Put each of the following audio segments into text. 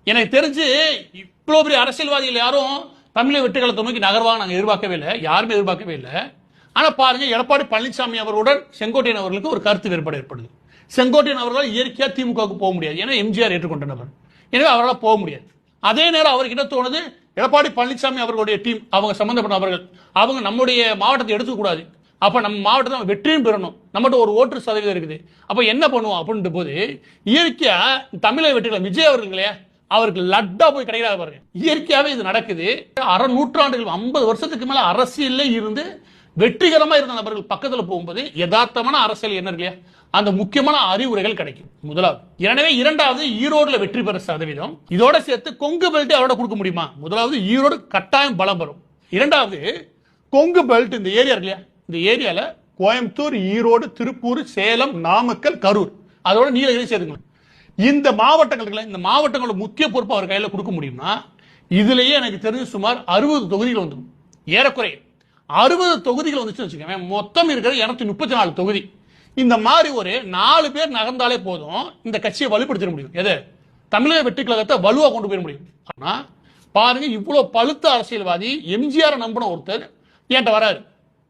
எனக்கு தெரிஞ்சு இவ்வளவு பெரிய அரசியல்வாதிகள் யாரும் தமிழை வெட்டுக்களத்தை நோக்கி நகர்வாங்க நாங்கள் எதிர்பார்க்கவே இல்லை, யாருமே எதிர்பார்க்கவே இல்லை. ஆனா பாருங்க, எடப்பாடி பழனிசாமி அவர்களுடன் செங்கோட்டையன் அவர்களுக்கு ஒரு கருத்து வேறுபாடு ஏற்படுது. செங்கோட்டையன் அவர்களால் இயற்கையா திமுகவுக்கு போக முடியாது, ஏன்னா எம்ஜிஆர் ஏற்றுக்கொண்ட நபர், எனவே அவரால் போக முடியாது. அதே நேரம் அவருக்கு என்ன தோணுது, எடப்பாடி பழனிசாமி அவர்களுடைய டீம், அவங்க சம்பந்தப்பட்ட நபர்கள், அவங்க நம்முடைய மாவட்டத்தை எடுத்துக்கூடாது, அப்ப நம்ம மாவட்டத்தை வெற்றியும் பெறணும், நம்மகிட்ட ஒரு ஓட்டு சதவீதம் இருக்குது, அப்ப என்ன பண்ணுவோம் அப்படின்ற போது இயற்கையா தமிழை வெற்றிகளை விஜய் அவர்களே அவருக்கு லட்டா போய் கிடைக்கிறாரு பாருங்க. இயற்கையாவே இது நடக்குது. அரை நூற்றாண்டுகள் 50 வருஷத்துக்கு மேல அரசியல்ல இருந்து வெற்றிகரமா இருந்த நபர்கள் பக்கத்துல போகும்போது யதார்த்தமான அரசியல் என்ன இல்லையா, அந்த முக்கியமான அறிவுரைகள் கிடைக்கும். முதலாவது. எனவே இரண்டாவது, ஈரோடுல வெற்றி பெற சதவீதம், இதோட சேர்த்து கொங்கு பெல்ட் அவரோட கொடுக்க முடியுமா? முதலாவது ஈரோடு கட்டாயம் பலம் பெறும். இரண்டாவது, கொங்கு பெல்ட் இந்த ஏரியா இல்லையா, இந்த ஏரியால கோயம்புத்தூர், ஈரோடு, திருப்பூர், சேலம், நாமக்கல், கரூர், அதோட நீலகிரி சேர்த்துக்கலாம். இந்த மாவட்டங்களுக்கு, இந்த மாவட்டங்களோட முக்கிய பொறுப்பு அவர் கையில கொடுக்க முடியும்னா, இதுலயே எனக்கு தெரிஞ்சு சுமார் 60 தொகுதிகள் வந்துடும். ஏறக்குறைய 60 தொகுதிகள் வந்துச்சு வச்சுக்கோங்க, மொத்தம் இருக்கிற 234 தொகுதி. இந்த மாதிரி ஒரு 4 பேர் நகர்ந்தாலே போதும் இந்த கட்சியை வலுப்படுத்த முடியும். எது? தமிழக வெற்றி கழகத்தை வலுவா கொண்டு போய் முடியும். ஆனா பாருங்க, இவ்வளவு பழுத்த அரசியல்வாதி எம்ஜிஆர் நம்பின ஒருத்தர் என்கிட்ட வராரு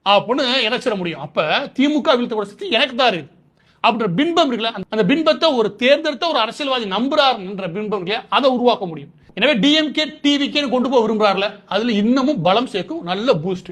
அப்படின்னு இணைச்சிட முடியும். அப்ப திமுக வீழ்த்த சக்தி எனக்கு தான் இருக்கு அப்படின்ற பின்பம் இருக்குல்ல, அந்த பின்பத்தை ஒரு தேர்ந்தெடுத்த ஒரு அரசியல்வாதி நம்புறார் என்ற பின்பம் இல்லையா, அதை உருவாக்க முடியும். எனவே டிஎம்கே டிவிகே கொண்டு போய் விரும்புறாருல, அதுல இன்னமும் பலம் சேர்க்கும், நல்ல பூஸ்ட்.